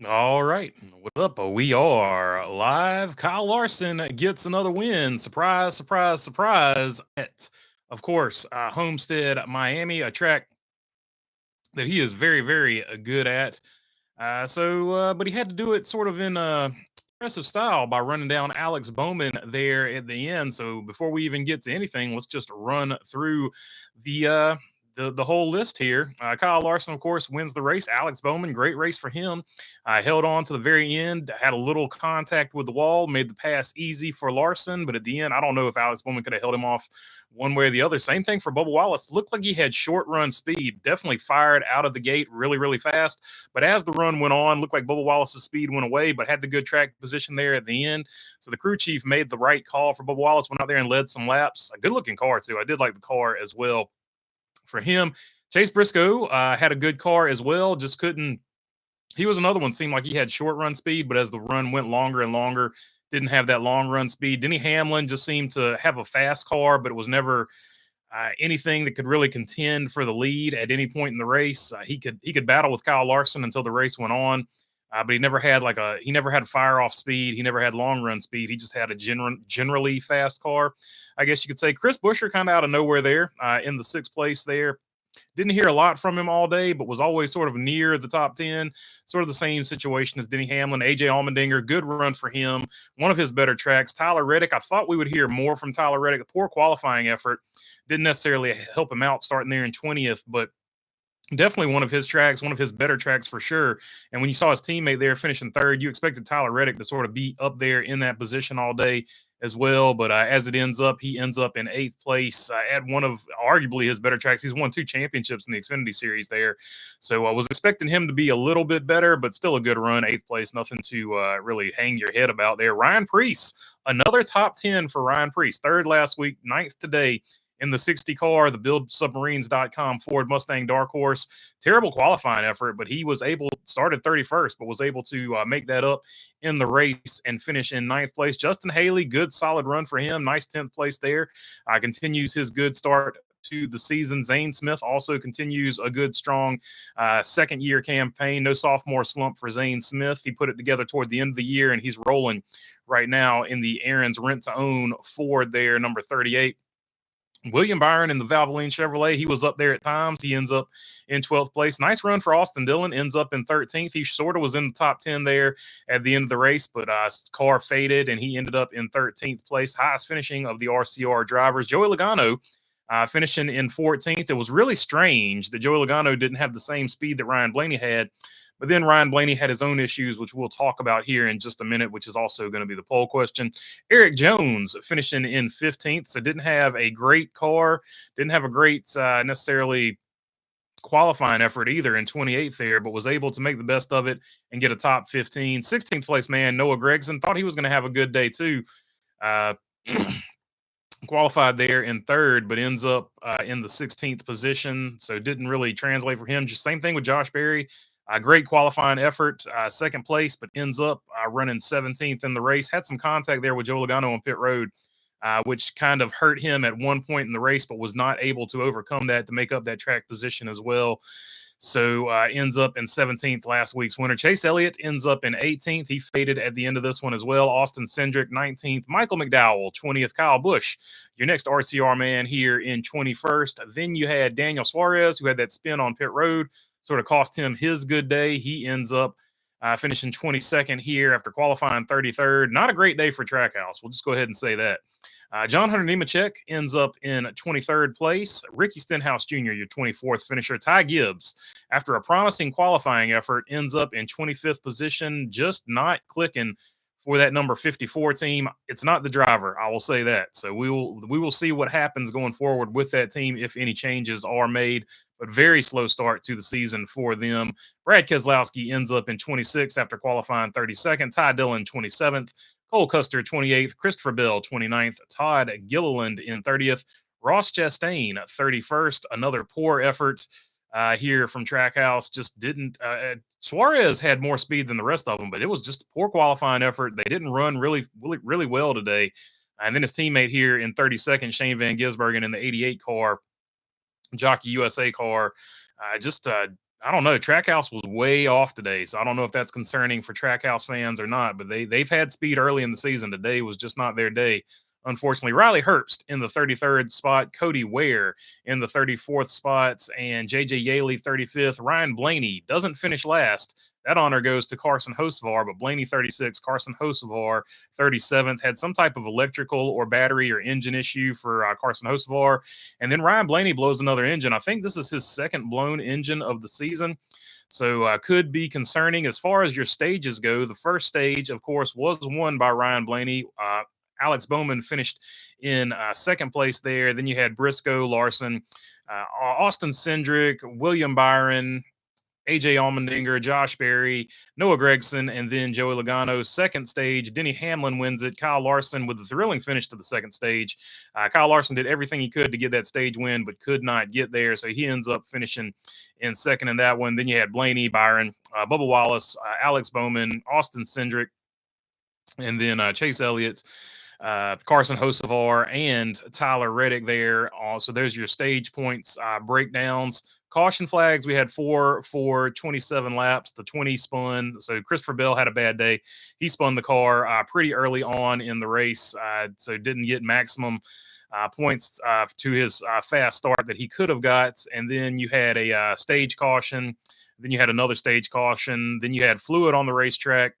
All right. What up? We are live. Kyle Larson gets another win. Surprise, surprise, surprise. Of course, Homestead, Miami, a track that he is very, very good at. But he had to do it sort of in impressive style by running down Alex Bowman there at the end. So before we even get to anything, let's just run through the uh, the whole list here. Kyle Larson, of course, wins the race. Alex Bowman, great race for him. Held on to the very end, had a little contact with the wall, made the pass easy for Larson, but at the end, I don't know if Alex Bowman could have held him off one way or the other. Same thing for Bubba Wallace. Looked like he had short run speed, definitely fired out of the gate really, really fast. But as the run went on, looked like Bubba Wallace's speed went away, but had the good track position there at the end. So the crew chief made the right call for Bubba Wallace, went out there and led some laps. A good looking car, too. I did like the car as well for him. Chase Briscoe had a good car as well, just couldn't. He was another one, seemed like he had short run speed, but as the run went longer and longer, didn't have that long run speed. Denny Hamlin just seemed to have a fast car, but it was never anything that could really contend for the lead at any point in the race. He could battle with Kyle Larson until the race went on, but he never had fire off speed. He never had long run speed. He just had a generally fast car, I guess you could say. Chris Buescher kind of out of nowhere there in the sixth place there. Didn't hear a lot from him all day, but was always sort of near the top 10. Sort of the same situation as Denny Hamlin. AJ Allmendinger, good run for him. One of his better tracks. Tyler Reddick, I thought we would hear more from Tyler Reddick. A poor qualifying effort. Didn't necessarily help him out starting there in 20th, but definitely one of his tracks, one of his better tracks for sure. And when you saw his teammate there finishing third, you expected Tyler Reddick to sort of be up there in that position all day as well. But as it ends up, he ends up in eighth place at one of arguably his better tracks. He's won 2 championships in the Xfinity Series there. So I was expecting him to be a little bit better, but still a good run. Eighth place, nothing to really hang your head about there. Ryan Preece, another top 10 for Ryan Preece. Third last week, ninth today in the 60 car, the buildsubmarines.com Ford Mustang Dark Horse. Terrible qualifying effort, but he was able, started 31st, but was able to make that up in the race and finish in ninth place. Justin Haley, good solid run for him. Nice 10th place there. Continues his good start to the season. Zane Smith also continues a good, strong second year campaign. No sophomore slump for Zane Smith. He put it together toward the end of the year, and he's rolling right now in the Aaron's rent to own Ford there, number 38. William Byron in the Valvoline Chevrolet, he was up there at times. He ends up in 12th place. Nice run for Austin Dillon, ends up in 13th. He sort of was in the top 10 there at the end of the race, but his car faded, and he ended up in 13th place. Highest finishing of the RCR drivers. Joey Logano finishing in 14th. It was really strange that Joey Logano didn't have the same speed that Ryan Blaney had. But then Ryan Blaney had his own issues, which we'll talk about here in just a minute, which is also going to be the poll question. Eric Jones finishing in 15th, so didn't have a great car, didn't have a great necessarily qualifying effort either in 28th there, but was able to make the best of it and get a top 15. 16th place man, Noah Gregson, thought he was going to have a good day too. Uh, qualified there in third, but ends up in the 16th position, so didn't really translate for him. Just same thing with Josh Berry. Great qualifying effort, second place, but ends up running 17th in the race. Had some contact there with Joe Logano on pit road, which kind of hurt him at one point in the race, but was not able to overcome that to make up that track position as well. So ends up in 17th, last week's winner. Chase Elliott ends up in 18th. He faded at the end of this one as well. Austin Cindric, 19th. Michael McDowell, 20th. Kyle Busch, your next RCR man here in 21st. Then you had Daniel Suarez, who had that spin on pit road. Sort of cost him his good day. He ends up finishing 22nd here after qualifying 33rd. Not a great day for Trackhouse. We'll just go ahead and say that. John Hunter Nemechek ends up in 23rd place. Ricky Stenhouse Jr., your 24th finisher. Ty Gibbs, after a promising qualifying effort, ends up in 25th position, just not clicking for that number 54 team. It's not the driver, I will say that. So we will see what happens going forward with that team if any changes are made. But very slow start to the season for them. Brad Keselowski ends up in 26th after qualifying 32nd. Ty Dillon 27th. Cole Custer 28th. Christopher Bell 29th. Todd Gilliland in 30th. Ross Chastain 31st. Another poor effort here from Trackhouse. Just didn't. Suarez had more speed than the rest of them, but it was just a poor qualifying effort. They didn't run really well today. And then his teammate here in 32nd, Shane Van Gisbergen in the 88 car, Jockey USA car, I don't know. Trackhouse was way off today, so I don't know if that's concerning for Trackhouse fans or not. But they've had speed early in the season. Today was just not their day. Unfortunately, Riley Herbst in the 33rd spot, Cody Ware in the 34th spot, and JJ Yaley 35th. Ryan Blaney doesn't finish last. That honor goes to Carson Hocevar, but Blaney 36, Carson Hocevar 37th. Had some type of electrical or battery or engine issue for Carson Hocevar. And then Ryan Blaney blows another engine. I think this is his second blown engine of the season. So could be concerning as far as your stages go. The first stage, of course, was won by Ryan Blaney. Alex Bowman finished in second place there. Then you had Briscoe, Larson, Austin Cindric, William Byron, AJ Allmendinger, Josh Berry, Noah Gregson, and then Joey Logano's second stage. Denny Hamlin wins it. Kyle Larson with the thrilling finish to the second stage. Kyle Larson did everything he could to get that stage win, but could not get there. So he ends up finishing in second in that one. Then you had Blaney, Byron, Bubba Wallace, Alex Bowman, Austin Cindric, and then Chase Elliott, Carson Hocevar, and Tyler Reddick there. So there's your stage points breakdowns. Caution flags, we had 4 for 27 laps. The 20 spun. So Christopher Bell had a bad day. He spun the car pretty early on in the race, so didn't get maximum points to his fast start that he could have got. And then you had a stage caution. Then you had another stage caution. Then you had fluid on the racetrack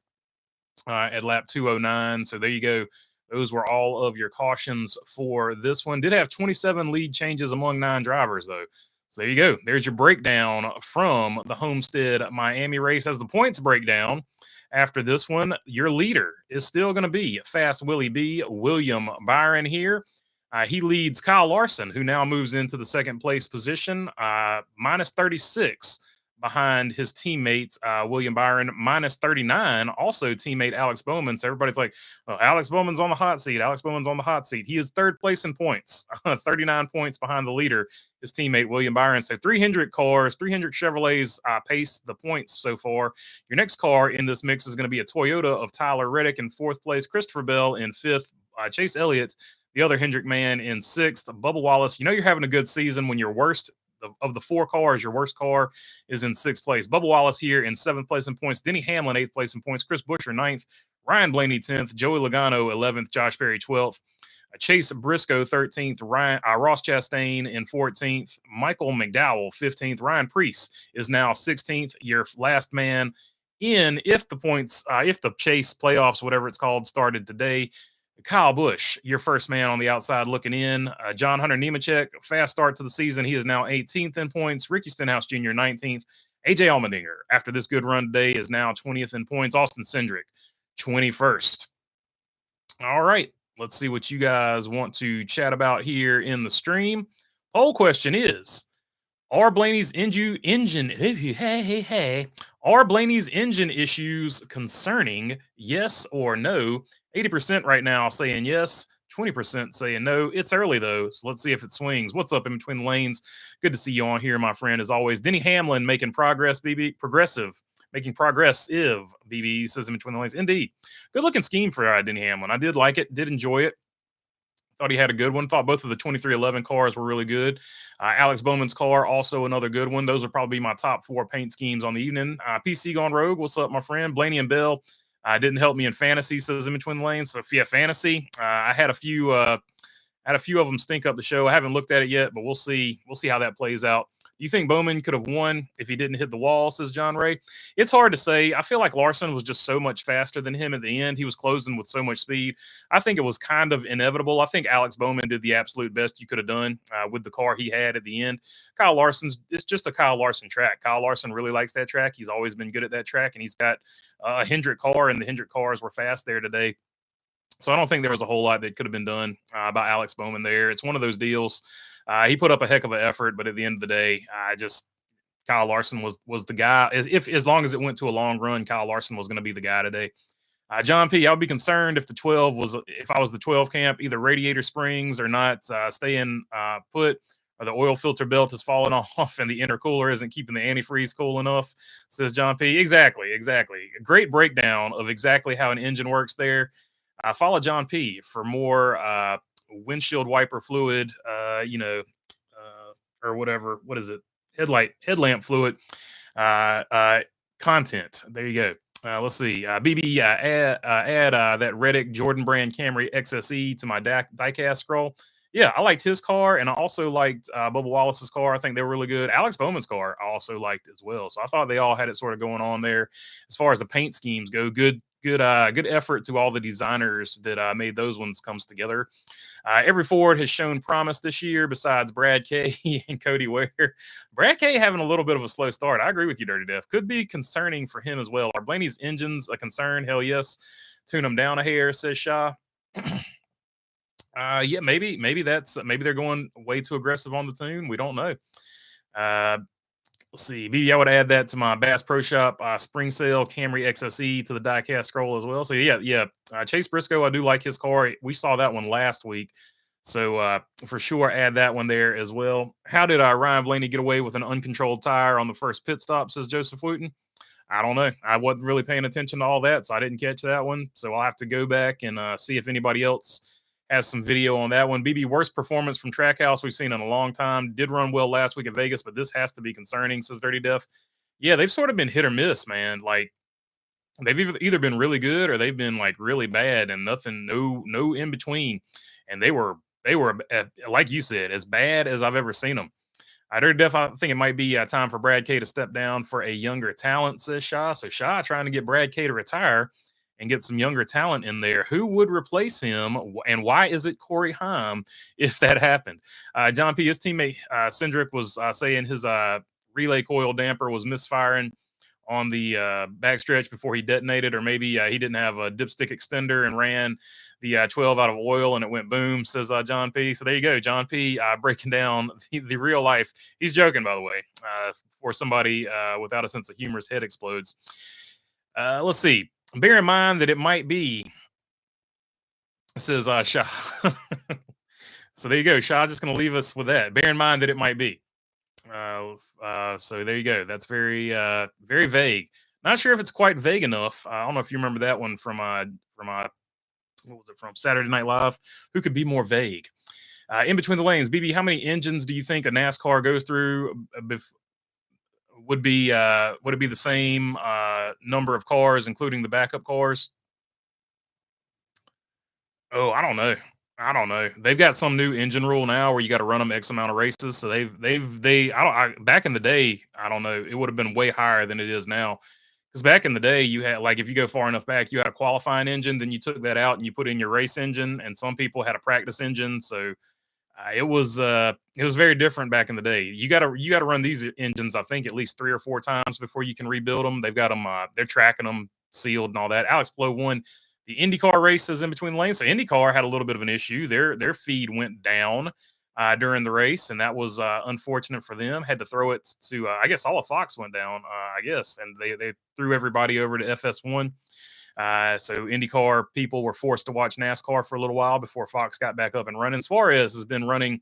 at lap 209. So there you go. Those were all of your cautions for this one. Did have 27 lead changes among 9 drivers, though. So there you go. There's your breakdown from the Homestead Miami race. As the points breakdown after this one, your leader is still going to be Fast Willie B, William Byron here. He leads Kyle Larson, who now moves into the second place position, minus 36 behind his teammate, William Byron, minus 39, also teammate Alex Bowman. So everybody's like, well, Alex Bowman's on the hot seat. Alex Bowman's on the hot seat. He is third place in points, 39 points behind the leader, his teammate, William Byron. So 300 cars, 300 Chevrolets pace the points so far. Your next car in this mix is going to be a Toyota of Tyler Reddick in fourth place, Christopher Bell in fifth, Chase Elliott, the other Hendrick man, in sixth. Bubba Wallace, you know you're having a good season when your worst of the 4 cars, your worst car is in sixth place. Bubba Wallace here in seventh place in points. Denny Hamlin, eighth place in points. Chris Buescher, ninth. Ryan Blaney, 10th. Joey Logano, 11th. Josh Berry, 12th. Chase Briscoe, 13th. Ross Chastain in 14th. Michael McDowell, 15th. Ryan Preece is now 16th. Your last man in, if the points, if the chase playoffs, whatever it's called, started today. Kyle Busch, your first man on the outside looking in. John Hunter Nemechek, fast start to the season. He is now 18th in points. Ricky Stenhouse Jr., 19th. AJ Allmendinger, after this good run today, is now 20th in points. Austin Cindric, 21st. All right, let's see what you guys want to chat about here in the stream. Poll question is, are Blaney's are Blaney's engine issues concerning? Yes or no? 80% right now saying yes, 20% saying no. It's early though, so let's see if it swings. What's up in between the lanes? Good to see you on here, my friend, as always. Denny Hamlin making progress, BB. Making progressive, BB says in between the lanes. Indeed. Good looking scheme for Denny Hamlin. I did like it, did enjoy it. Thought he had a good one. Thought both of the 2311 cars were really good. Alex Bowman's car, also another good one. Those would probably be my top 4 paint schemes on the evening. PC Gone Rogue, what's up, my friend? Blaney and Bell didn't help me in fantasy, says in between the lanes. So if you have fantasy, I had a few of them stink up the show. I haven't looked at it yet, but we'll see. We'll see how that plays out. You think Bowman could have won if he didn't hit the wall, says John Ray? It's hard to say. I feel like Larson was just so much faster than him at the end. He was closing with so much speed. I think it was kind of inevitable. I think Alex Bowman did the absolute best you could have done with the car he had at the end. Kyle Larson's, it's just a Kyle Larson track. Kyle Larson really likes that track. He's always been good at that track, and he's got a Hendrick car, and the Hendrick cars were fast there today. So I don't think there was a whole lot that could have been done by Alex Bowman there. It's one of those deals. He put up a heck of an effort, but at the end of the day, Kyle Larson was the guy. As long as it went to a long run, Kyle Larson was going to be the guy today. John P, I would be concerned if I was the 12 camp, either radiator springs or not staying put, or the oil filter belt has fallen off and the intercooler isn't keeping the antifreeze cool enough, says John P. Exactly. A great breakdown of exactly how an engine works there. Follow John P for more windshield wiper fluid, or whatever. What is it? Headlamp fluid. Uh, uh, Content. There you go. Let's see. BB, add that Reddick Jordan brand Camry XSE to my diecast scroll. Yeah, I liked his car, and I also liked Bubba Wallace's car. I think they were really good. Alex Bowman's car I also liked as well. So I thought they all had it sort of going on there. As far as the paint schemes go, good effort to all the designers that made those ones comes together. Every Ford has shown promise this year, besides Brad K and Cody Ware. Brad K having a little bit of a slow start. I agree with you, Dirty Def. Could be concerning for him as well. Are Blaney's engines a concern? Hell yes. Tune them down a hair, says Shaw. Yeah, maybe they're going way too aggressive on the tune. We don't know. Uh, let's see. Maybe I would add that to my Bass Pro Shop spring sale Camry XSE to the diecast scroll as well. So yeah. Chase Briscoe, I do like his car. We saw that one last week. So for sure, add that one there as well. How did Ryan Blaney get away with an uncontrolled tire on the first pit stop? Says Joseph Wooten. I don't know. I wasn't really paying attention to all that, so I didn't catch that one. So I'll have to go back and see if anybody else has some video on that one. BB, worst performance from Trackhouse we've seen in a long time. Did run well last week at Vegas, but this has to be concerning, says Dirty Def. Yeah, they've sort of been hit or miss, man. Like they've either been really good or they've been like really bad, and nothing, no in between. And they were like you said, as bad as I've ever seen them. I definitely think it might be time for Brad K to step down for a younger talent, says Shaw. So Shaw trying to get Brad K to retire and get some younger talent in there. Who would replace him, and why is it Corey Haim if that happened? John P., his teammate Cindric was saying his relay coil damper was misfiring on the backstretch before he detonated, or maybe he didn't have a dipstick extender and ran the 12 out of oil and it went boom, says John P. So there you go, John P. Breaking down the real life. He's joking, by the way, for somebody without a sense of humor, his head explodes. Let's see. Bear in mind that it might be, says Shah. So there you go. Shah just going to leave us with that. Bear in mind that it might be. So there you go. That's very vague. Not sure if it's quite vague enough. I don't know if you remember that one from what was it from Saturday Night Live? Who could be more vague? In between the lanes, BB, how many engines do you think a NASCAR goes through? Would it be the same number of cars, including the backup cars? Oh, I don't know. I don't know. They've got some new engine rule now where you got to run them X amount of races. So back in the day, I don't know. It would have been way higher than it is now. Because back in the day, you had, like, if you go far enough back, you had a qualifying engine, then you took that out and you put in your race engine, and some people had a practice engine. So it was very different back in the day. You gotta run these engines, I think, at least 3 or 4 times before you can rebuild them. They've got them. They're tracking them sealed and all that. Alex Blow won the IndyCar races in between the lanes. So IndyCar had a little bit of an issue. Their feed went down during the race, and that was unfortunate for them. Had to throw it to I guess all of Fox went down. I guess, and they threw everybody over to FS1. So IndyCar people were forced to watch NASCAR for a little while before Fox got back up and running. Suarez has been running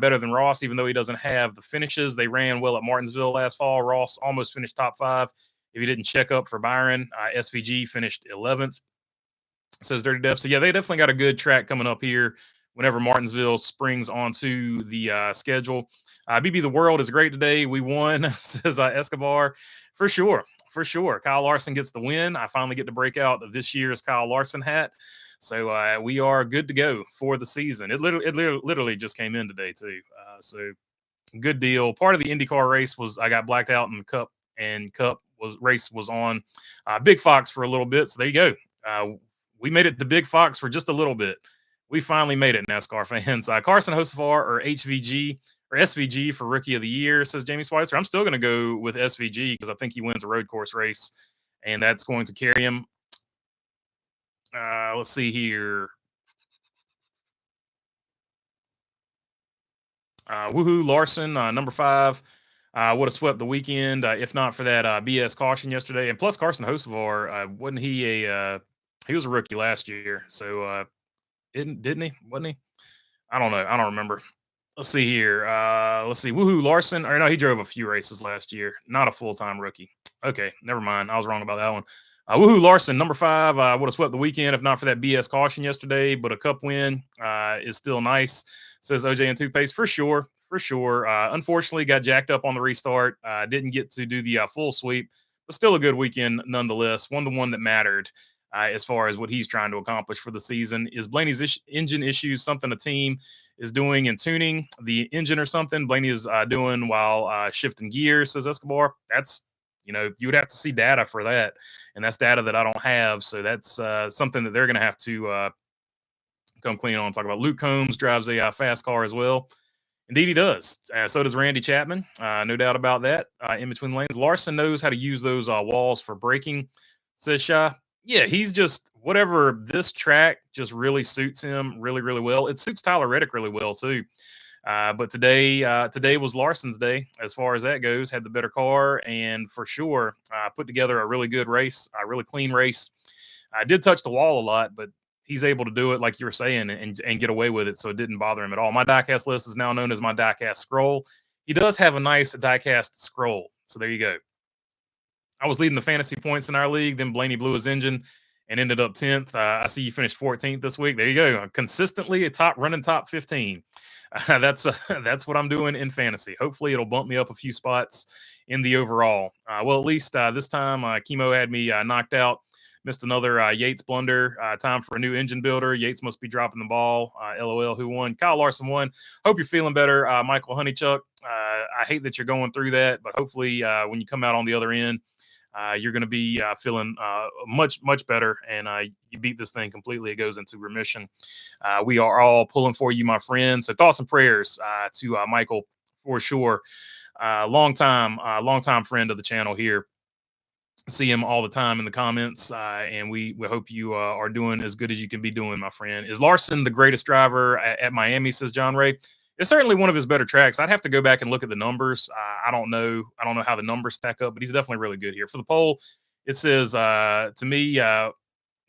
better than Ross, even though he doesn't have the finishes. They ran well at Martinsville last fall. Ross almost finished top 5. If you didn't check up for Byron, SVG finished 11th, says Dirty Def. So yeah, they definitely got a good track coming up here whenever Martinsville springs onto the schedule. BB, the world is great today. We won, says Escobar. For sure. For sure. Kyle Larson gets the win. I finally get to break out this year's Kyle Larson hat. So we are good to go for the season. It literally just came in today, too. So good deal. Part of the IndyCar race was I got blacked out in the Cup, and race was on Big Fox for a little bit. So there you go. We made it to Big Fox for just a little bit. We finally made it, NASCAR fans. Carson Hocevar or HVG or SVG for Rookie of the Year, says Jamie Schweitzer. I'm still going to go with SVG because I think he wins a road course race, and that's going to carry him. Let's see here. Woohoo, Larson, number 5. Would have swept the weekend if not for that BS caution yesterday. And plus, Carson Hocevar, wasn't he he was a rookie last year. So didn't he? Wasn't he? I don't know. I don't remember. Let's see here. Let's see. Woohoo, Larson. Or no, he drove a few races last year. Not a full-time rookie. Okay, never mind. I was wrong about that one. Woohoo Larson, number 5, would have swept the weekend if not for that BS caution yesterday, but a cup win is still nice, says OJ and Toothpaste. For sure, for sure. Unfortunately, got jacked up on the restart. Didn't get to do the full sweep, but still a good weekend nonetheless. The one that mattered as far as what he's trying to accomplish for the season. Is Blaney's engine issues something the team is doing and tuning the engine or something Blaney is doing while shifting gears, says Escobar? That's you would have to see data for that, and that's data that I don't have. So that's something that they're going to have to come clean on. Talk about Luke Combs drives a fast car as well. Indeed, he does. So does Randy Chapman. No doubt about that. In between lanes, Larson knows how to use those walls for braking, says Shy. Yeah, he's just whatever. This track just really suits him really, really well. It suits Tyler Reddick really well too. But today was Larson's day as far as that goes. Had the better car and for sure put together a really good race, a really clean race. I did touch the wall a lot, but he's able to do it like you were saying and get away with it, so it didn't bother him at all. My diecast list is now known as my diecast scroll. He does have a nice diecast scroll, so there you go. I was leading the fantasy points in our league. Then Blaney blew his engine and ended up 10th. I see you finished 14th this week. There you go. Consistently a top 15. That's what I'm doing in fantasy. Hopefully it'll bump me up a few spots in the overall. Well, at least this time Chemo had me knocked out. Missed another Yates blunder. Time for a new engine builder. Yates must be dropping the ball. LOL, who won? Kyle Larson won. Hope you're feeling better, Michael Honeychuck. I hate that you're going through that, but hopefully when you come out on the other end, you're going to be feeling much, much better, and you beat this thing completely. It goes into remission. We are all pulling for you, my friends. So thoughts and prayers to Michael for sure. Long time friend of the channel here. See him all the time in the comments, and we hope you are doing as good as you can be doing, my friend. Is Larson the greatest driver at Miami, says John Ray? It's certainly one of his better tracks. I'd have to go back and look at the numbers. I don't know how the numbers stack up, but he's definitely really good here. For the poll, it says to me that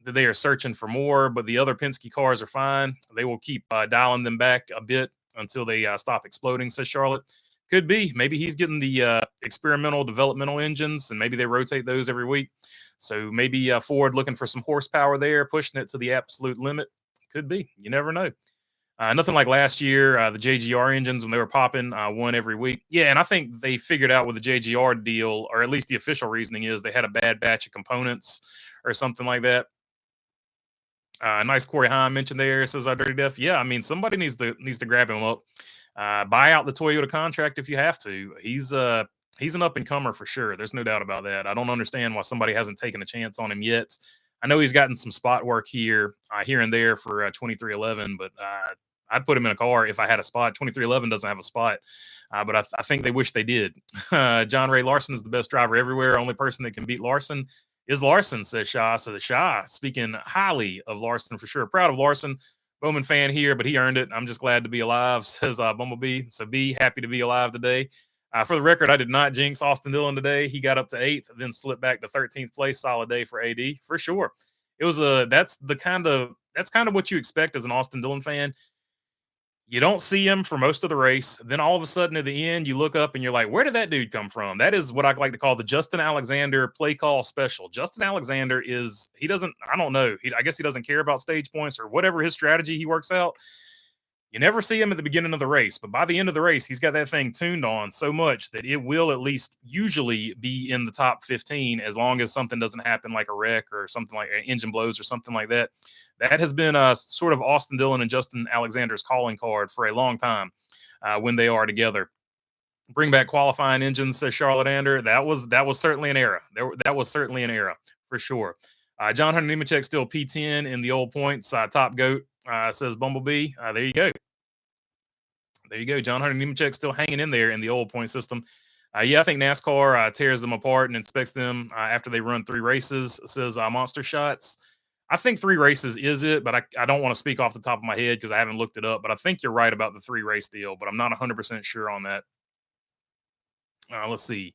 they are searching for more, but the other Penske cars are fine. They will keep dialing them back a bit until they stop exploding, says Charlotte. Could be. Maybe he's getting the experimental developmental engines, and maybe they rotate those every week. So maybe Ford looking for some horsepower there, pushing it to the absolute limit. Could be. You never know. Nothing like last year, the JGR engines when they were popping one every week. Yeah, and I think they figured out with the JGR deal, or at least the official reasoning is they had a bad batch of components or something like that. Nice Corey Hahn mentioned there, says Dirty Def. Yeah, I mean somebody needs to grab him up. Buy out the Toyota contract if you have to. He's an up and comer for sure. There's no doubt about that. I don't understand why somebody hasn't taken a chance on him yet. I know he's gotten some spot work here and there for 2311, but I'd put him in a car if I had a spot. 2311 doesn't have a spot, but I think they wish they did. John Ray Larson is the best driver everywhere. Only person that can beat Larson is Larson, says Shah. So the Shah speaking highly of Larson for sure. Proud of Larson. Bowman fan here, but he earned it. I'm just glad to be alive, says Bumblebee. So be happy to be alive today. For the record, I did not jinx Austin Dillon today. He got up to 8th, then slipped back to 13th place. Solid day for AD for sure. It was that's kind of what you expect as an Austin Dillon fan. You don't see him for most of the race. Then all of a sudden at the end, you look up and you're like, where did that dude come from? That is what I like to call the Justin Alexander play call special. Justin Alexander I don't know. I guess he doesn't care about stage points or whatever his strategy he works out. You never see him at the beginning of the race, but by the end of the race, he's got that thing tuned on so much that it will at least usually be in the top 15 as long as something doesn't happen like a wreck or something like engine blows or something like that. That has been sort of Austin Dillon and Justin Alexander's calling card for a long time when they are together. Bring back qualifying engines, says Charlotte Ander. That was certainly an era. That was certainly an era for sure. John Hunter Nemechek still P10 in the old points. Top goat, says Bumblebee. There you go. There you go. John Hunter Nemechek still hanging in there in the old point system. Yeah, I think NASCAR tears them apart and inspects them after they run 3 races, says Monster Shots. I think 3 races is it, but I don't want to speak off the top of my head because I haven't looked it up. But I think you're right about the 3 race deal, but I'm not 100% sure on that. Let's see.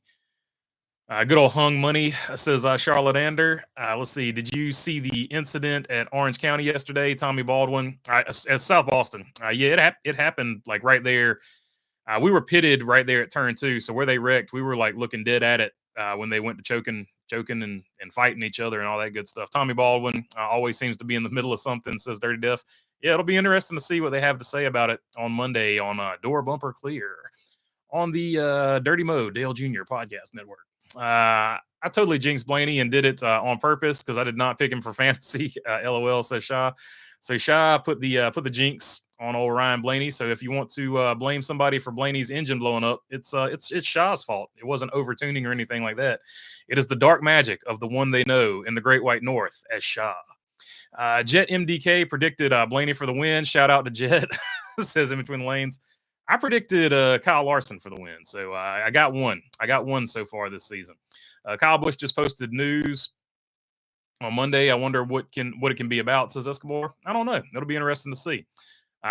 Good old hung money, says Charlotte Ander. Let's see. Did you see the incident at Orange County yesterday? Tommy Baldwin at South Boston. Yeah, it happened like right there. We were pitted right there at turn 2. So where they wrecked, we were like looking dead at it when they went to choking and fighting each other and all that good stuff. Tommy Baldwin always seems to be in the middle of something, says Dirty Death. Yeah, it'll be interesting to see what they have to say about it on Monday on Door Bumper Clear on the Dirty Mode Dale Jr. Podcast Network. I totally jinxed Blaney and did it on purpose because I did not pick him for fantasy. LOL, says Shaw. So Shaw put the jinx on old Ryan Blaney. So if you want to blame somebody for Blaney's engine blowing up, it's Shaw's fault. It wasn't overtuning or anything like that. It is the dark magic of the one they know in the Great White North as Shaw. Jet MDK predicted Blaney for the win. Shout out to Jet. Says in between the lanes. I predicted Kyle Larson for the win. So I got one. I got one so far this season. Kyle Busch just posted news on Monday. I wonder what it can be about, says Escobar. I don't know. It'll be interesting to see.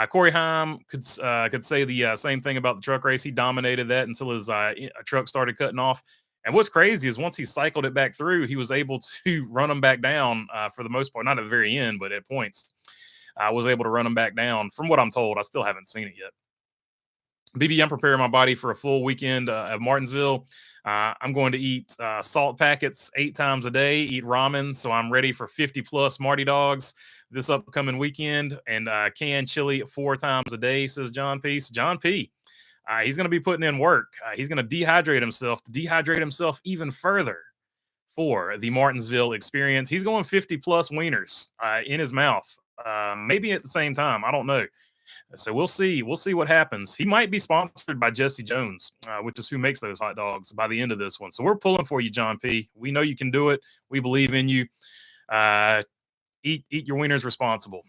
Corey Heim could say the same thing about the truck race. He dominated that until his truck started cutting off. And what's crazy is once he cycled it back through, he was able to run them back down for the most part. Not at the very end, but at points. I was able to run them back down. From what I'm told, I still haven't seen it yet. BB, I'm preparing my body for a full weekend of Martinsville. I'm going to eat salt packets 8 times a day, eat ramen, so I'm ready for 50 plus Marty dogs this upcoming weekend, and canned chili 4 times a day, says John P. So John P. He's going to be putting in work. He's going to dehydrate himself even further for the Martinsville experience. He's going 50 plus wieners in his mouth, maybe at the same time. I don't know. So we'll see. We'll see what happens. He might be sponsored by Jesse Jones, which is who makes those hot dogs by the end of this one. So we're pulling for you, John P. We know you can do it. We believe in you. Eat your wieners responsibly.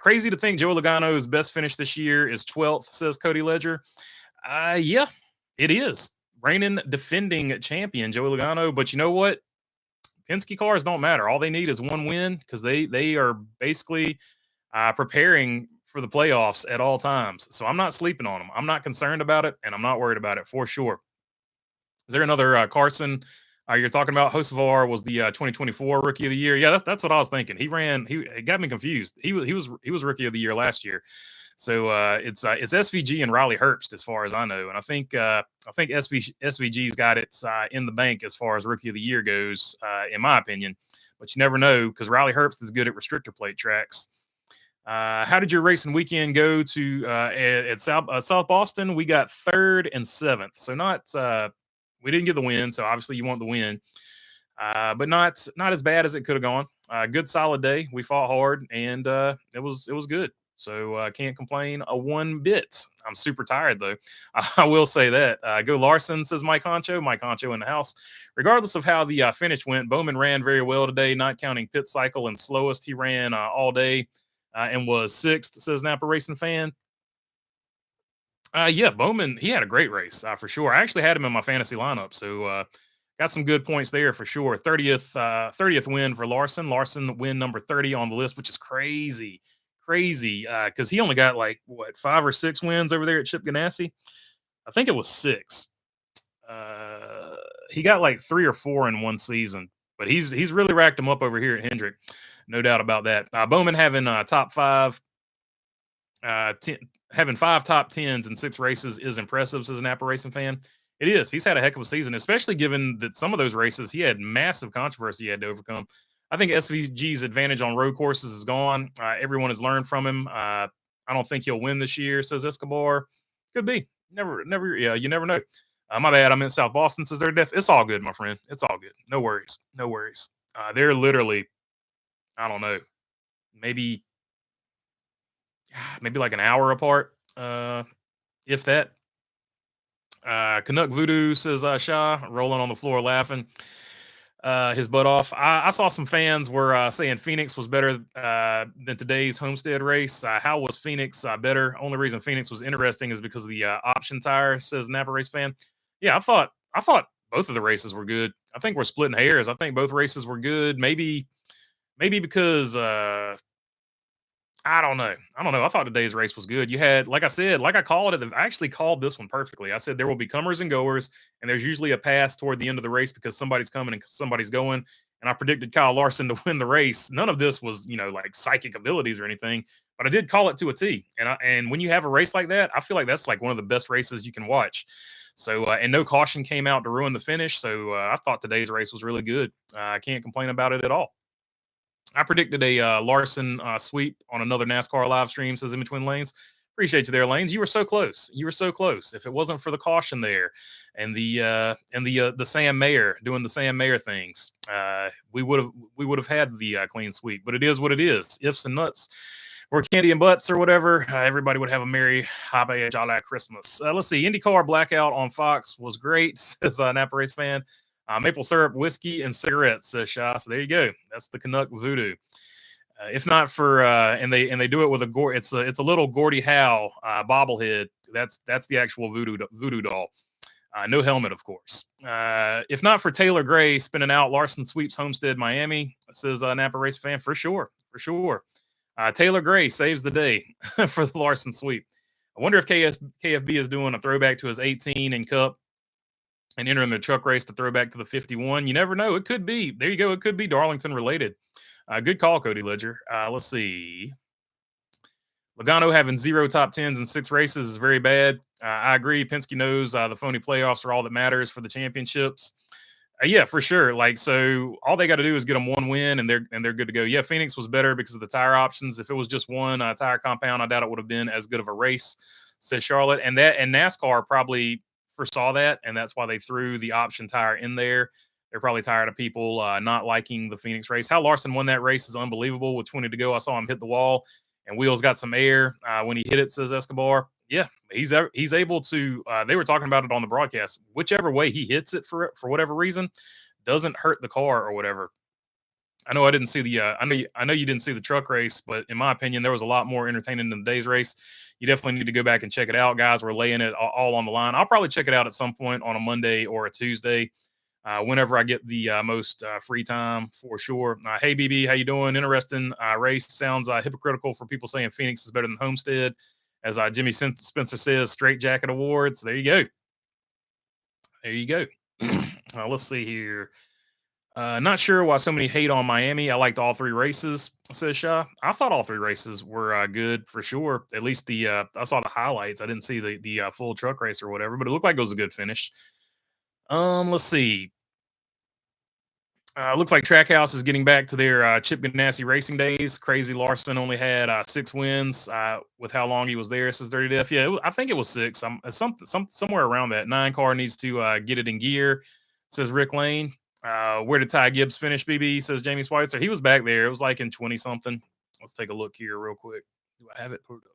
Crazy to think Joey Logano's best finish this year is 12th, says Cody Ledger. Yeah, it is. Reigning defending champion Joey Logano. But you know what? Penske cars don't matter. All they need is one win because they are basically preparing for the playoffs at all times. So I'm not sleeping on them. I'm not concerned about it, and I'm not worried about it for sure. Is there another Carson you're talking about? Hocevar was the 2024 Rookie of the Year. Yeah, that's what I was thinking. It got me confused. He was Rookie of the Year last year. So it's SVG and Riley Herbst as far as I know, and I think SVG's got it in the bank as far as Rookie of the Year goes, in my opinion. But you never know because Riley Herbst is good at restrictor plate tracks. How did your racing weekend go to at South Boston? We got 3rd and 7th, so not we didn't get the win. So obviously you want the win, but not as bad as it could have gone. Good solid day. We fought hard, and it was good. So can't complain one bit. I'm super tired though. I will say that. Go Larson, says Mike Honcho. Mike Honcho in the house. Regardless of how the finish went, Bowman ran very well today, not counting pit cycle and slowest. He ran all day. And was 6th, says Napa Racing Fan. Yeah, Bowman, he had a great race for sure. I actually had him in my fantasy lineup, so got some good points there for sure. 30th win for Larson. Larson win number 30 on the list, which is crazy, because he only got 5 or 6 wins over there at Chip Ganassi. I think it was 6. He got 3 or 4 in one season, but he's really racked them up over here at Hendrick. No doubt about that. Bowman having top 5, having 5 top 10s in 6 races is impressive, says an Napa Racing Fan. It is. He's had a heck of a season, especially given that some of those races he had massive controversy he had to overcome. I think SVG's advantage on road courses is gone. Everyone has learned from him. I don't think he'll win this year, says Escobar. Could be. Never. Yeah, you never know. My bad. I'm in South Boston, says Dirty Death. It's all good, my friend. It's all good. No worries. They're literally, I don't know, maybe like an hour apart, if that. Canuck Voodoo, says Shah, rolling on the floor laughing his butt off. I saw some fans were saying Phoenix was better than today's Homestead race. How was Phoenix better? Only reason Phoenix was interesting is because of the option tire, says Napa Race Fan. Yeah, I thought both of the races were good. I think we're splitting hairs. I think both races were good. Maybe because I don't know. I thought today's race was good. You had, like I said, like I called it, I actually called this one perfectly. I said there will be comers and goers, and there's usually a pass toward the end of the race because somebody's coming and somebody's going. And I predicted Kyle Larson to win the race. None of this was, like psychic abilities or anything, but I did call it to a T. And when you have a race like that, I feel like that's like one of the best races you can watch. So, and no caution came out to ruin the finish. So I thought today's race was really good. I can't complain about it at all. I predicted a Larson sweep on another NASCAR live stream, says in between lanes. Appreciate you there, Lanes. You were so close. You were so close. If it wasn't for the caution there and the Sam Mayer doing the Sam Mayer things, we would have had the clean sweep. But it is what it is. Ifs and nuts or candy and butts or whatever. Everybody would have a merry happy jolly Christmas. Let's see. IndyCar blackout on Fox was great, says Napa Race fan. Maple syrup, whiskey, and cigarettes, says Shaw. So there you go. That's the Canuck voodoo. If not for and they do it with it's a little Gordie Howe bobblehead. That's the actual voodoo doll. No helmet, of course. If not for Taylor Gray spinning out, Larson sweeps Homestead, Miami, says Napa Race fan. For sure. Taylor Gray saves the day for the Larson sweep. I wonder if KFB is doing a throwback to his 18 in Cup and entering the truck race to throw back to the 51. You never know. It could be. There you go. It could be Darlington related. Good call, Cody Ledger. Let's see. Logano having 0 top 10s in 6 races is very bad. I agree. Penske knows the phony playoffs are all that matters for the championships. Yeah, for sure. Like, so all they got to do is get them 1 win and they're good to go. Yeah, Phoenix was better because of the tire options. If it was just one tire compound, I doubt it would have been as good of a race, says Charlotte. And NASCAR probably foresaw that, and that's why they threw the option tire in there. They're probably tired of people not liking the Phoenix race. How Larson won that race is unbelievable. With 20 to go, I saw him hit the wall, and wheels got some air when he hit it, says Escobar. Yeah, he's able to. They were talking about it on the broadcast. Whichever way he hits it for whatever reason, doesn't hurt the car or whatever. I know I didn't see the. I know you didn't see the truck race, but in my opinion, there was a lot more entertaining than today's race. You definitely need to go back and check it out, guys. We're laying it all on the line. I'll probably check it out at some point on a Monday or a Tuesday, whenever I get the most free time, for sure. Hey, BB, how you doing? Interesting race. Sounds hypocritical for people saying Phoenix is better than Homestead. As Jimmy Spencer says, straight jacket awards. There you go. Let's see here. Not sure why so many hate on Miami. I liked all 3 races, says Shaw. I thought all 3 races were good for sure. At least I saw the highlights. I didn't see the full truck race or whatever, but it looked like it was a good finish. Let's see. Looks like Trackhouse is getting back to their Chip Ganassi racing days. Crazy Larson only had 6 wins with how long he was there, says Dirty Def. Yeah, I think it was 6. Somewhere around that. 9 car needs to get it in gear, says Rick Lane. Where did Ty Gibbs finish, BB, says Jamie Schweitzer. He was back there. It was like in 20-something. Let's take a look here real quick. Do I have it pulled up?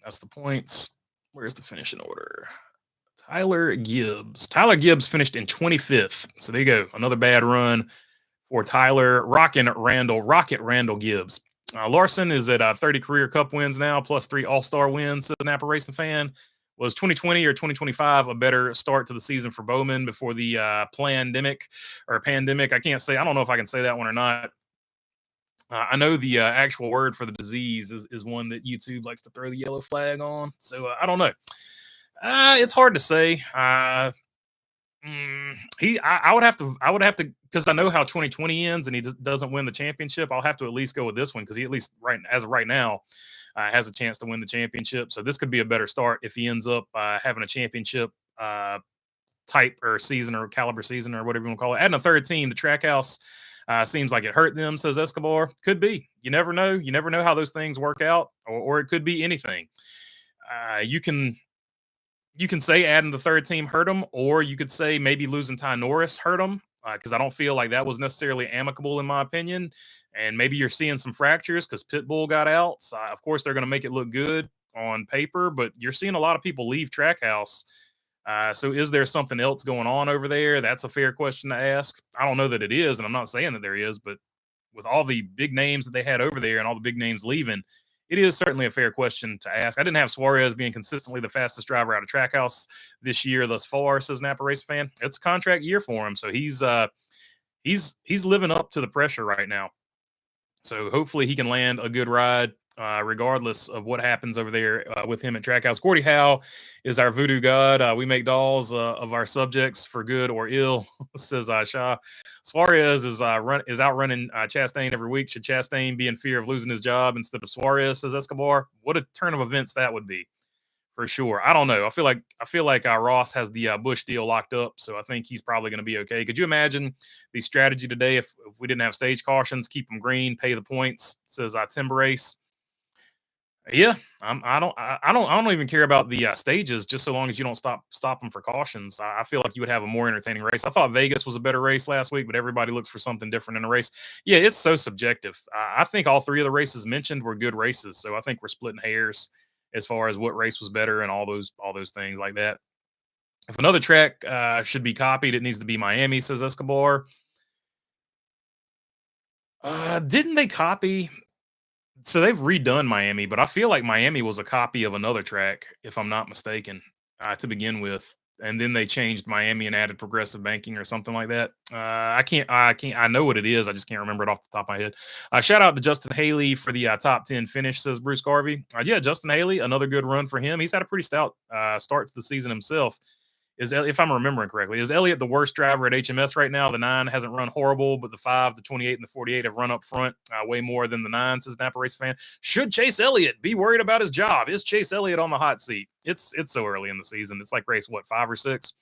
That's the points. Where's the finishing order? Tyler Gibbs. Tyler Gibbs finished in 25th. So there you go. Another bad run for Tyler Rocket Randall Gibbs. Larson is at 30 career Cup wins now, plus 3 All-Star wins, says Napa Racing fan. Was 2020 or 2025 a better start to the season for Bowman before the pandemic? I don't know if I can say that one or not. I know the actual word for the disease is one that YouTube likes to throw the yellow flag on. So I don't know. It's hard to say. I would have to, because I know how 2020 ends and he doesn't win the championship. I'll have to at least go with this one because he at least as of right now has a chance to win the championship. So this could be a better start if he ends up having a championship type or season or caliber season or whatever you want to call it. Adding a third team, the Trackhouse seems like it hurt them, says Escobar. Could be. You never know. You never know how those things work out, or it could be anything. You can say adding the third team hurt them, or you could say maybe losing Ty Norris hurt them, because I don't feel like that was necessarily amicable in my opinion. And maybe you're seeing some fractures because Pitbull got out. So of course, they're going to make it look good on paper, but you're seeing a lot of people leave Trackhouse. So is there something else going on over there? That's a fair question to ask. I don't know that it is, and I'm not saying that there is, but with all the big names that they had over there and all the big names leaving, it is certainly a fair question to ask. I didn't have Suarez being consistently the fastest driver out of Trackhouse this year thus far, says Napa Race fan. It's a contract year for him, so he's living up to the pressure right now. So hopefully he can land a good ride, regardless of what happens over there with him at Trackhouse. Gordie Howe is our voodoo god. We make dolls of our subjects for good or ill, says Shaw. Suarez is outrunning Chastain every week. Should Chastain be in fear of losing his job instead of Suarez, says Escobar? What a turn of events that would be for sure. I don't know. I feel like Ross has the Bush deal locked up, so I think he's probably going to be okay. Could you imagine the strategy today if we didn't have stage cautions, keep them green, pay the points? Says timber race. Yeah, I don't even care about the stages, just so long as you don't stop them for cautions. I feel like you would have a more entertaining race. I thought Vegas was a better race last week, but everybody looks for something different in a race. Yeah, it's so subjective. I think all three of the races mentioned were good races, so I think we're splitting hairs as far as what race was better and all those things like that. If another track should be copied, it needs to be Miami, says Escobar. Didn't they copy? So they've redone Miami, but I feel like Miami was a copy of another track, if I'm not mistaken, to begin with. And then they changed Miami and added progressive banking or something like that. I know what it is. I just can't remember it off the top of my head. Shout out to Justin Haley for the top 10 finish, says Bruce Garvey. Yeah, Justin Haley, another good run for him. He's had a pretty stout start to the season himself. If I'm remembering correctly, is Elliott the worst driver at HMS right now? The 9 hasn't run horrible, but the 5, the 28, and the 48 have run up front way more than the 9, says Napa Race fan. Should Chase Elliott be worried about his job? Is Chase Elliott on the hot seat? It's so early in the season. It's like race what, 5 or 6.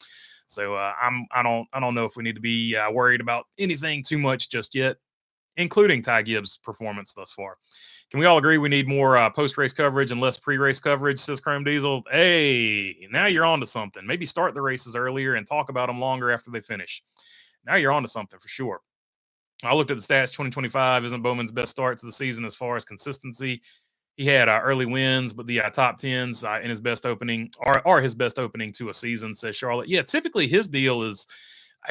So I don't know if we need to be worried about anything too much just yet, including Ty Gibbs' performance thus far. Can we all agree we need more post-race coverage and less pre-race coverage, says Chrome Diesel? Hey, now you're on to something. Maybe start the races earlier and talk about them longer after they finish. Now you're on to something for sure. I looked at the stats. 2025 isn't Bowman's best start to the season as far as consistency. He had early wins, but the top tens in his best opening are his best opening to a season, says Charlotte. Yeah, typically his deal is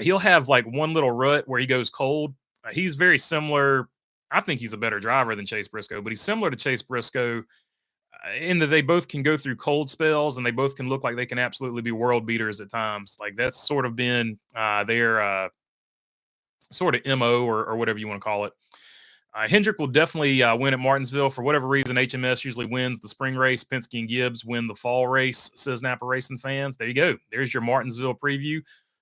he'll have like one little rut where he goes cold. He's very similar. I think he's a better driver than Chase Briscoe, but he's similar to Chase Briscoe in that they both can go through cold spells and they both can look like they can absolutely be world beaters at times. Like that's sort of been their sort of MO or whatever you want to call it. Hendrick will definitely win at Martinsville. For whatever reason, HMS usually wins the spring race. Penske and Gibbs win the fall race, says Napa Racing fans. There you go. There's your Martinsville preview.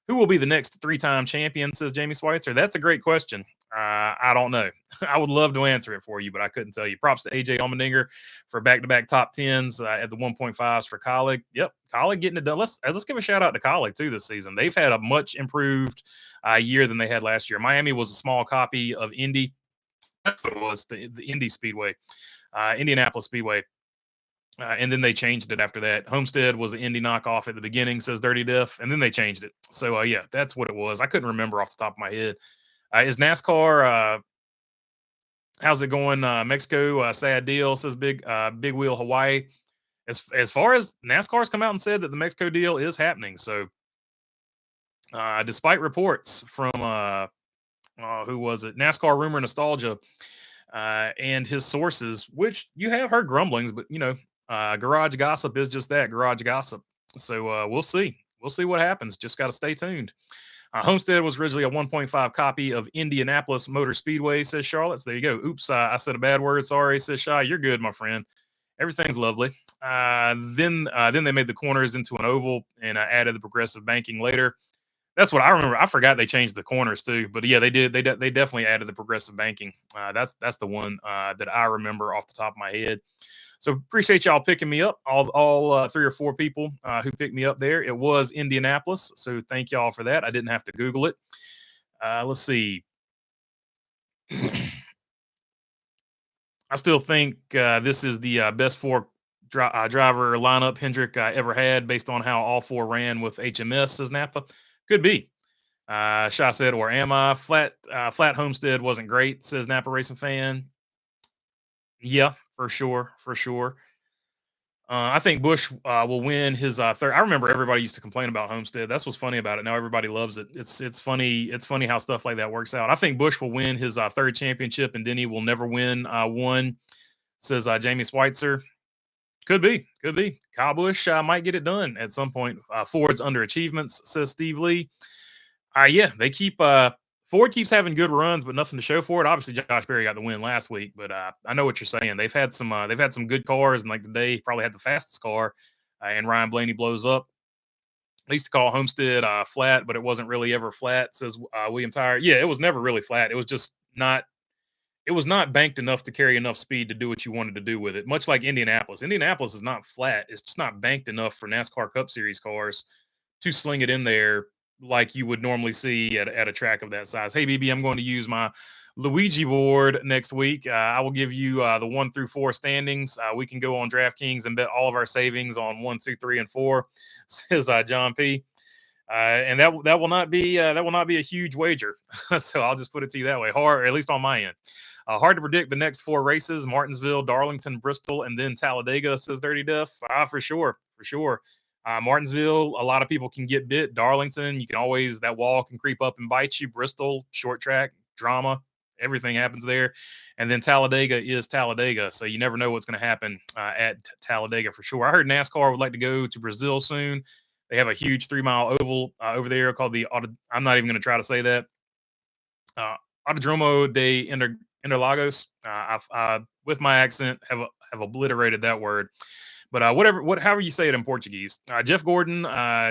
Who will be the next 3-time champion, says Jamie Schweitzer? That's a great question. I don't know. I would love to answer it for you, but I couldn't tell you. Props to AJ Allmendinger for back-to-back top 10s at the 1.5s for Colleague. Yep, Colleague getting it done. Let's give a shout-out to Colleague, too, this season. They've had a much improved year than they had last year. Miami was a small copy of Indy. That's what it was, the Indy Speedway, Indianapolis Speedway. And then they changed it after that. Homestead was an Indy knockoff at the beginning, says Dirty Diff, and then they changed it. So, yeah, that's what it was. I couldn't remember off the top of my head. Is NASCAR, how's it going? Mexico, sad deal, says Big Wheel Hawaii. As far as NASCAR's come out and said that the Mexico deal is happening. So, despite reports from, who was it? NASCAR Rumor Nostalgia and his sources, which you have heard grumblings, but, garage gossip is just that, garage gossip. So we'll see. We'll see what happens. Just got to stay tuned. Homestead was originally a 1.5 copy of Indianapolis Motor Speedway, says Charlotte. So there you go. Oops, I said a bad word. Sorry, says Shy. You're good, my friend. Everything's lovely. Then they made the corners into an oval and added the progressive banking later. That's what I remember. I forgot they changed the corners too, but yeah, they did. They definitely added the progressive banking. That's the one that I remember off the top of my head. So appreciate y'all picking me up. All 3 or 4 people who picked me up there. It was Indianapolis, so thank y'all for that. I didn't have to Google it. Let's see. I still think this is the best 4 driver lineup Hendrick ever had, based on how all 4 ran with HMS, says Napa. Could be. Shaw said, or am I? Flat Homestead wasn't great, says Napa Racing fan. Yeah, for sure. I think Bush will win his third. I remember everybody used to complain about Homestead. That's what's funny about it. Now everybody loves it. It's funny. It's funny how stuff like that works out. I think Bush will win his third championship, and Denny will never win one, says Jamie Schweitzer. Could be. Kyle Busch might get it done at some point. Ford's underachievements, says Steve Lee. Yeah, they keep Ford keeps having good runs, but nothing to show for it. Obviously, Josh Berry got the win last week, but I know what you're saying. They've had some good cars, and like today, he probably had the fastest car. And Ryan Blaney blows up. They used to call Homestead flat, but it wasn't really ever flat, says William Tire. Yeah, it was never really flat. It was just not. it was not banked enough to carry enough speed to do what you wanted to do with it. Much like Indianapolis. Indianapolis is not flat. It's just not banked enough for NASCAR Cup Series cars to sling it in there like you would normally see at a track of that size. Hey, BB, I'm going to use my Luigi board next week. I will give you the 1 through 4 standings. We can go on DraftKings and bet all of our savings on 1, 2, 3, and 4, says John P. And that will not be a huge wager. So I'll just put it to you that way. Hard, or at least on my end. Hard to predict the next 4 races: Martinsville, Darlington, Bristol, and then Talladega, says Dirty Duff. For sure, for sure. Martinsville, a lot of people can get bit. Darlington, you can always, that wall can creep up and bite you. Bristol, short track, drama, everything happens there. And then Talladega is Talladega, so you never know what's going to happen at Talladega for sure. I heard NASCAR would like to go to Brazil soon. They have a huge 3-mile oval over there called the I'm not even going to try to say that. Autodromo de Interlagos. With my accent, have obliterated that word. But however you say it in Portuguese. Jeff Gordon,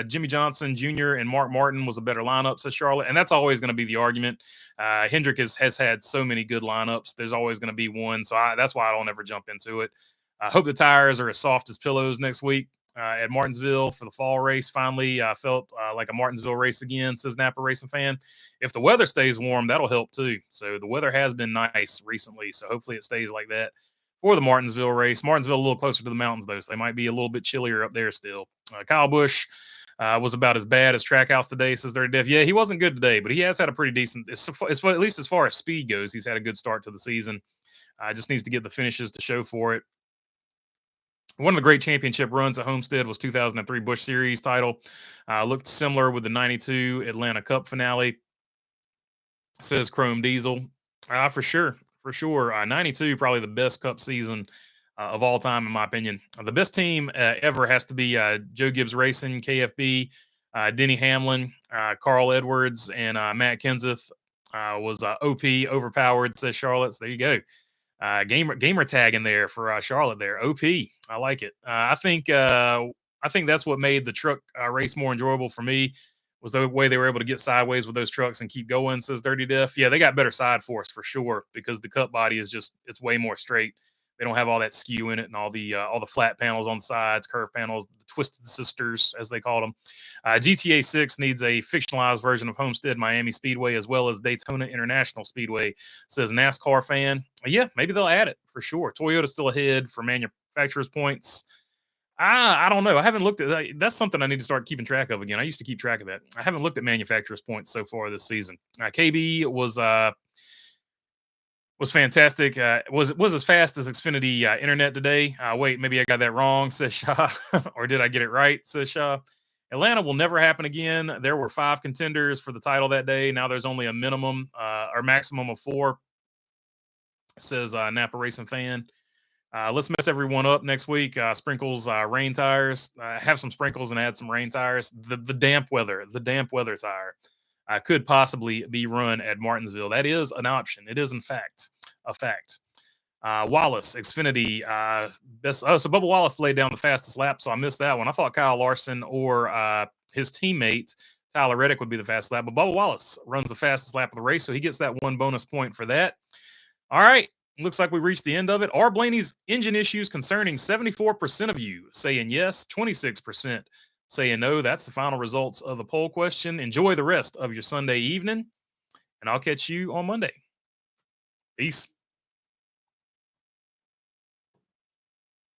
Jimmy Johnson Jr., and Mark Martin was a better lineup, says Charlotte. And that's always going to be the argument. Hendrick has had so many good lineups. There's always going to be one. So that's why I don't ever jump into it. I hope the tires are as soft as pillows next week at Martinsville for the fall race. Finally, felt like a Martinsville race again, says Napa Racing Fan. If the weather stays warm, that'll help too. So the weather has been nice recently. So hopefully it stays like that for the Martinsville race. Martinsville a little closer to the mountains, though, so they might be a little bit chillier up there still. Kyle Busch was about as bad as Trackhouse today, says Dirty Dev. Yeah, he wasn't good today, but he has had a pretty decent, at least as far as speed goes, he's had a good start to the season. Just needs to get the finishes to show for it. One of the great championship runs at Homestead was 2003 Busch Series title. Looked similar with the 92 Atlanta Cup finale, says Chrome Diesel. For sure. For sure. 92, probably the best Cup season of all time, in my opinion. The best team ever has to be Joe Gibbs Racing, KFB, Denny Hamlin, Carl Edwards, and Matt Kenseth was OP, overpowered, says Charlotte. So there you go. Gamer tag in there for Charlotte there. OP. I like it. I think that's what made the truck race more enjoyable for me, was the way they were able to get sideways with those trucks and keep going, says Dirty Def. Yeah, they got better side force for sure, because the Cup body is it's way more straight. They don't have all that skew in it and all the flat panels on the sides, curve panels, the Twisted Sisters, as they call them. GTA 6 needs a fictionalized version of Homestead Miami Speedway as well as Daytona International Speedway, says NASCAR fan. Yeah, maybe they'll add it for sure. Toyota's still ahead for manufacturer's points. I don't know. I haven't looked at that. That's something I need to start keeping track of again. I used to keep track of that. I haven't looked at manufacturer's points so far this season. KB was fantastic. Was as fast as Xfinity internet today. Wait, maybe I got that wrong, says Shaw. Or did I get it right, says Shaw. Atlanta will never happen again. There were 5 contenders for the title that day. Now there's only a minimum or maximum of 4, says Napa Racing Fan. Let's mess everyone up next week. Sprinkles rain tires. Have some sprinkles and add some rain tires. The damp weather tire could possibly be run at Martinsville. That is an option. It is, in fact, a fact. Wallace, Xfinity, best. Oh, so Bubba Wallace laid down the fastest lap, so I missed that one. I thought Kyle Larson or his teammate Tyler Reddick would be the fastest lap, but Bubba Wallace runs the fastest lap of the race, so he gets that 1 bonus point for that. All right. Looks like we reached the end of it. Are Blaney's engine issues concerning 74% of you saying yes, 26% saying no? That's the final results of the poll question. Enjoy the rest of your Sunday evening, and I'll catch you on Monday. Peace.